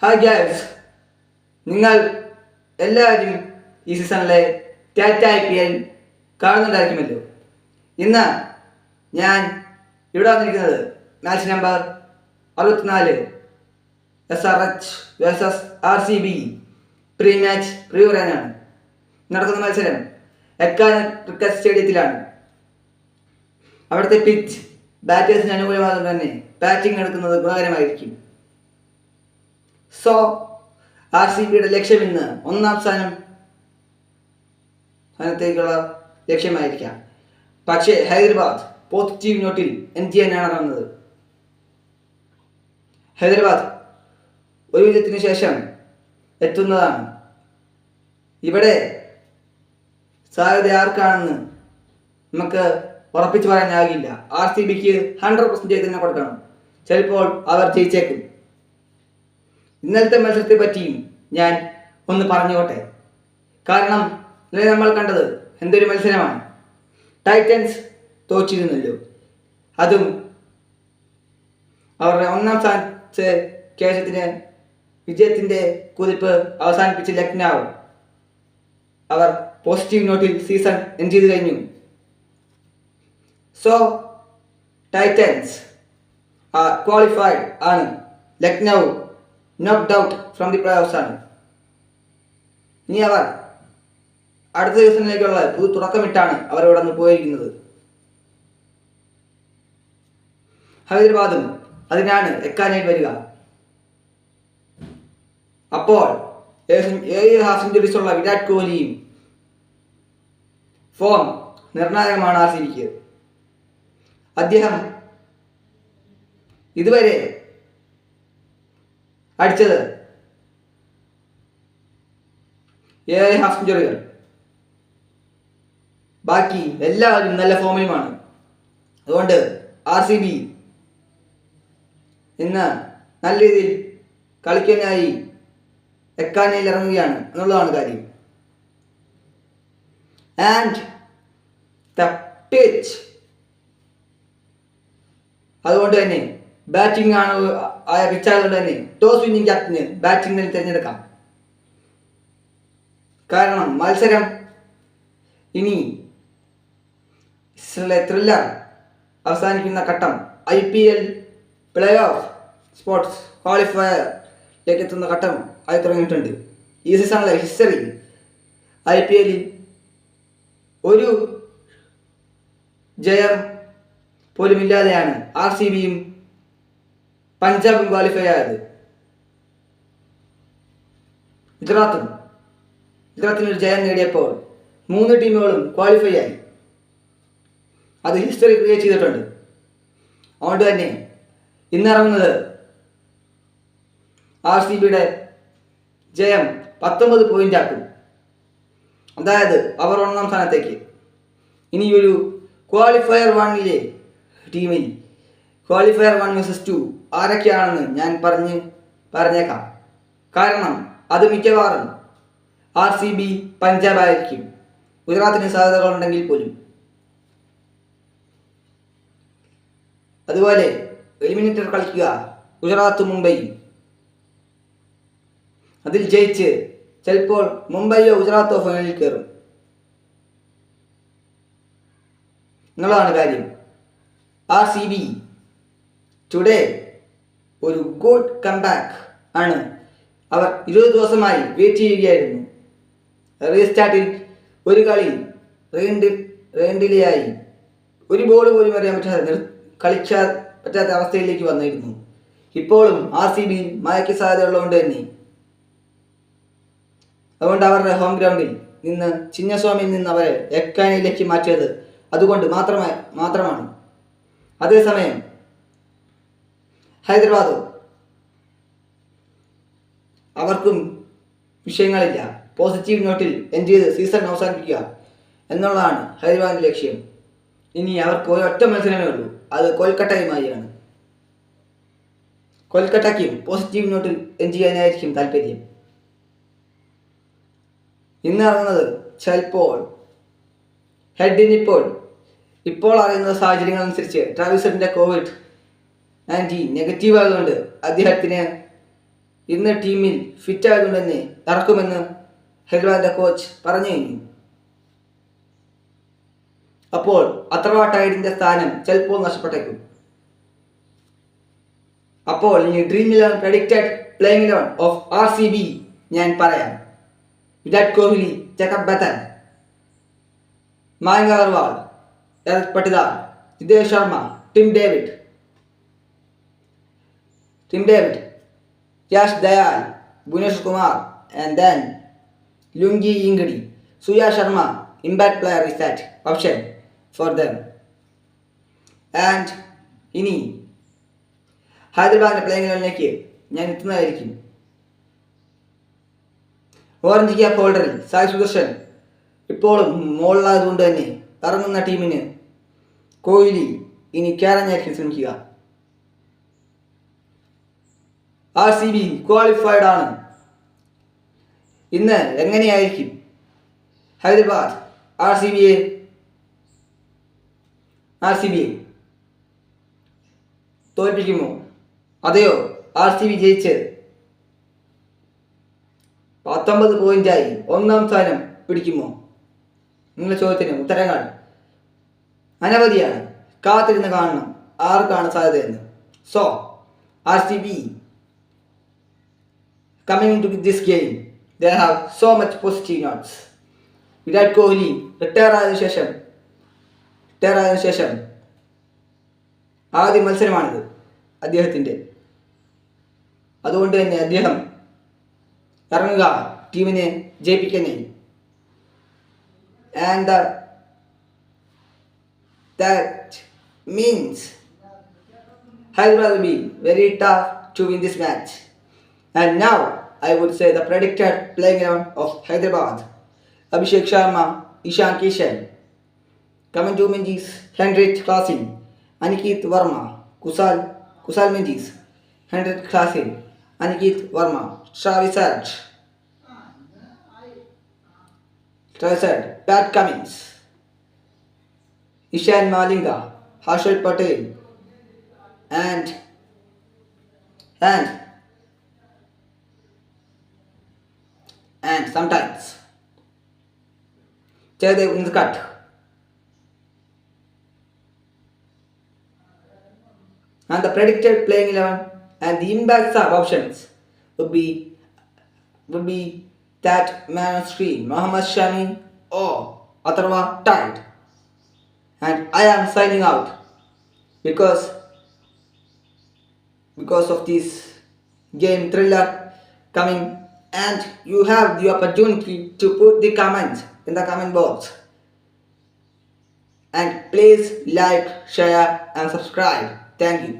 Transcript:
Hi guys, നിങ്ങൾ എല്ലാവരും ഈ സീസണിലെ ടാറ്റ IPL കാണുന്നുണ്ടായിരിക്കുമല്ലോ. ഇന്ന് ഞാൻ ഇവിടെ വന്നിരിക്കുന്നത് match number 64 SRH versus RCB pre match review പറയാനാണ്. നടക്കുന്ന മത്സരം എക്കാന ക്രിക്കറ്റ് സ്റ്റേഡിയത്തിലാണ്. അവിടുത്തെ പിച്ച് ബാറ്റേഴ്സിന് അനുകൂലമായതുകൊണ്ട് തന്നെ ബാറ്റിംഗ് എടുക്കുന്നത് ഗുണകരമായിരിക്കും. RCBയുടെ ലക്ഷ്യം ഇന്ന് ഒന്നാം സ്ഥാനത്തേക്കുള്ള ലക്ഷ്യമായിരിക്കാം. പക്ഷേ ഹൈദരാബാദ് പോസിറ്റീവ് നോട്ടിൽ എൻഡ് ചെയ്യാനാണ് ഇറങ്ങുന്നത്. ഹൈദരാബാദ് ഒരു വിജയത്തിന് ശേഷം എത്തുന്നതാണ്. ഇവിടെ സാധ്യത ആർക്കാണെന്ന് നമുക്ക് ഉറപ്പിച്ചു പറയാനാകില്ല. RCBക്ക് 100% തന്നെ കൊടുക്കണം. ചിലപ്പോൾ അവർ ജയിച്ചേക്കും. ഇന്നലത്തെ മത്സരത്തെ പറ്റിയും ഞാൻ ഒന്ന് പറഞ്ഞോട്ടെ. കാരണം ഇന്നലെ നമ്മൾ കണ്ടത് എന്തൊരു മത്സരമാണ്. ടൈറ്റൻസ് തോറ്റിരുന്നല്ലോ. അതും അവരുടെ ഒന്നാം സ്ഥാനത്ത് കേശത്തിന് വിജയത്തിൻ്റെ കുതിപ്പ് അവസാനിപ്പിച്ച് ലക്നൗ അവർ പോസിറ്റീവ് നോട്ടിൽ സീസൺ എൻഡ് ചെയ്ത് കഴിഞ്ഞു. ടൈറ്റൻസ് ക്വാളിഫൈഡ് ആണ്. Lucknow knocked out from the playoffs ആണ്. ഇനി അവർ അടുത്ത സീസണിലേക്കുള്ള പുതു തുടക്കമിട്ടാണ് അവർ ഇവിടെ നിന്ന് പോയിരിക്കുന്നത്. ഹൈദരാബാദും അതിനാണ് എക്കാനായി വരിക. അപ്പോൾ 7 ഹാഫ് സെഞ്ചുറീസ് ഉള്ള വിരാട് കോഹ്ലിയും ഫോം നിർണായകമാണ് RCBക്ക്. അദ്ദേഹം ഇതുവരെ അടിച്ചത് 7 ഹാഫ് സെഞ്ചുറികൾ. ബാക്കി എല്ലാവരും നല്ല ഫോമിലുമാണ്. അതുകൊണ്ട് RCB ഇന്ന് നല്ല രീതിയിൽ കളിക്കാനായി എക്കാനയിൽ ഇറങ്ങുകയാണ് എന്നുള്ളതാണ് കാര്യം. ആൻഡ് ദ പിച്ച്, അതുകൊണ്ട് തന്നെ ബാറ്റിംഗ് ആണ് ആയ പിച്ചായതുകൊണ്ട് തന്നെ ടോസ് വിന്നിംഗ് ക്യാപ്റ്റന് ബാറ്റിംഗ് തിരഞ്ഞെടുക്കാം. കാരണം മത്സരം ഇനി ത്രില്ലർ അവസാനിക്കുന്ന ഘട്ടം, IPL പ്ലേ ഓഫ് സ്പോർട്സ് ക്വാളിഫയറിലേക്ക് എത്തുന്ന ഘട്ടം ആയി തുടങ്ങിയിട്ടുണ്ട്. ഈ സീസണിലെ ഹിസ്റ്ററി IPL ഒരു ജയം പോലുമില്ലാതെയാണ് RCBയും പഞ്ചാബും ക്വാളിഫൈ ആയത്. ഗുജറാത്തിനൊരു ജയം നേടിയപ്പോൾ 3 ടീമുകളും ക്വാളിഫൈ ആയി. അത് ഹിസ്റ്ററി ക്രിയേറ്റ് ചെയ്തിട്ടുണ്ട്. അതുകൊണ്ട് തന്നെ ഇന്നിറങ്ങുന്നത് RCBയുടെ ജയം 19 പോയിന്റ് ആക്കും. അതായത് അവർ ഒന്നാം സ്ഥാനത്തേക്ക്. ഇനി ഒരു ക്വാളിഫയർ 1 ടീമിൽ ക്വാളിഫയർ 1 vs 2 ആരൊക്കെയാണെന്ന് ഞാൻ പറഞ്ഞേക്കാം. കാരണം അത് മിക്കവാറും RCB പഞ്ചാബ് ആയിരിക്കും. ഗുജറാത്തിന് സാധ്യതകളുണ്ടെങ്കിൽ പോലും. അതുപോലെ എലിമിനേറ്റർ കളിക്കുക ഗുജറാത്ത് മുംബൈ. അതിൽ ജയിച്ച് ചിലപ്പോൾ മുംബൈയോ ഗുജറാത്തോ ഫൈനലിൽ കയറും എന്നുള്ളതാണ് കാര്യം. RCB ടുഡേ ഒരു ഗുഡ് കംബാക്ക് ആണ്. അവർ 20 ദിവസമായി വെയിറ്റ് ചെയ്യുകയായിരുന്നു. റീസ്റ്റാർട്ടിൽ ഒരു കളി റേണ്ടിലെയായി ഒരു ബോൾ പോലും അറിയാൻ പറ്റാത്ത അവസ്ഥയിലേക്ക് വന്നിരുന്നു. ഇപ്പോഴും RCB മയക്ക് സാധ്യതയുള്ളതുകൊണ്ട് തന്നെ അതുകൊണ്ട് അവരുടെ ഹോം ഗ്രൗണ്ടിൽ നിന്ന് ചിന്നസ്വാമിയിൽ നിന്ന് അവരെ എക്കാനയിലേക്ക് മാറ്റിയത് അതുകൊണ്ട് മാത്രമാണ്. അതേസമയം ഹൈദരാബാദോ അവർക്കും വിഷയങ്ങളില്ല. പോസിറ്റീവ് നോട്ടിൽ എൻഡ് ചെയ്ത് സീസൺ അവസാനിപ്പിക്കുക എന്നുള്ളതാണ് ഹൈദരാബാദിൻ്റെ ലക്ഷ്യം. ഇനി അവർക്ക് ഒരൊറ്റ മത്സരമേ ഉള്ളൂ. അത് കൊൽക്കട്ടയുമായാണ്. കൊൽക്കട്ടയ്ക്കും പോസിറ്റീവ് നോട്ടിൽ എൻഡ് ചെയ്യാനായിരിക്കും താല്പര്യം. ഇന്നിറങ്ങുന്നത് ചിലപ്പോൾ ഇപ്പോൾ അറിയുന്ന സാഹചര്യങ്ങൾ അനുസരിച്ച് ട്രാവിസ് ഹെഡിൻ്റെ COVID-19 നെഗറ്റീവ് ആയതുകൊണ്ട് അദ്ദേഹത്തിന് ഇന്ന് ടീമിൽ ഫിറ്റായതുകൊണ്ട് തന്നെ ഇറക്കുമെന്ന് ഹൈദരാബാദിന്റെ കോച്ച് പറഞ്ഞു കഴിഞ്ഞു. അപ്പോൾ അഥർവ ടൈഡിന്റെ സ്ഥാനം ചിലപ്പോൾ നഷ്ടപ്പെട്ടേക്കും. അപ്പോൾ ഇനി dream 11 predicted playing 11 of RCB ഞാൻ പറയാം. വിരാട് കോഹ്ലി, ജേക്കബ് ബത്തൻ, മായങ്ക് അഗർവാൾ, എറിക് Patidar, Jitesh Sharma, Tim David, Yash Dayal, Bhuvneshwar Kumar, and then Lungi Ingadi, Surya Sharma, impact player is that option for them. And ഇനി ഹൈദരാബാദിന്റെ പ്ലേയിങ് 11ലേക്ക് ഞാൻ എത്തുന്നതായിരിക്കും. ഓറഞ്ച് ക്യാപ്പ് ഹോൾഡറിൽ സായ് സുദർശൻ ഇപ്പോഴും മുകളിലായതുകൊണ്ട് തന്നെ ഇറങ്ങുന്ന ടീമിന് കോഹ്ലി ഇനി കയറാനായിരിക്കും ശ്രമിക്കുക. RCB ക്വാളിഫൈഡ് ആണ്. ഇന്ന് എങ്ങനെയായിരിക്കും ഹൈദരാബാദ് RCBയെ തോൽപ്പിക്കുമോ, അതെയോ RCB ജയിച്ച് 19 പോയിന്റായി 1-ാം സ്ഥാനം പിടിക്കുമോ? നിങ്ങളുടെ ചോദ്യത്തിന് ഉത്തരങ്ങൾ അനവധിയാണ്. കാത്തിരുന്ന് കാണണം ആർക്കാണ് സാധ്യതയെന്ന്. So RCB coming into this game, they have so much positive notes. Virat Kohli retire ആയതിനു ശേഷം ആദ്യ മത്സരമാണിത് അദ്ദേഹത്തിൻ്റെ. അതുകൊണ്ട് തന്നെ അദ്ദേഹം ഇറങ്ങുക ടീമിനെ ജയിപ്പിക്കാനായി. And that means Hyderabad will be very tough to win this match. And now I would say the predicted playing 11 of Hyderabad: Abhishek Sharma, Ishan Kishan, Kamanju Menzies, Hendrik Klaasen, Aniket Verma, Kusal Menzies, Hendrik Klaasen, Aniket Verma, Travis Head, Pat Cummins, Ishan Malinga, Harshal Patel, and sometimes Jaydev Unadkat. And the predicted playing 11 and the impact sub options would be that man on screen, Mohammad Shami or Atharva Tide. And I am signing out because of this game thriller coming. And you have the opportunity to put the comments in the comment box. And please like, share and subscribe. Thank you.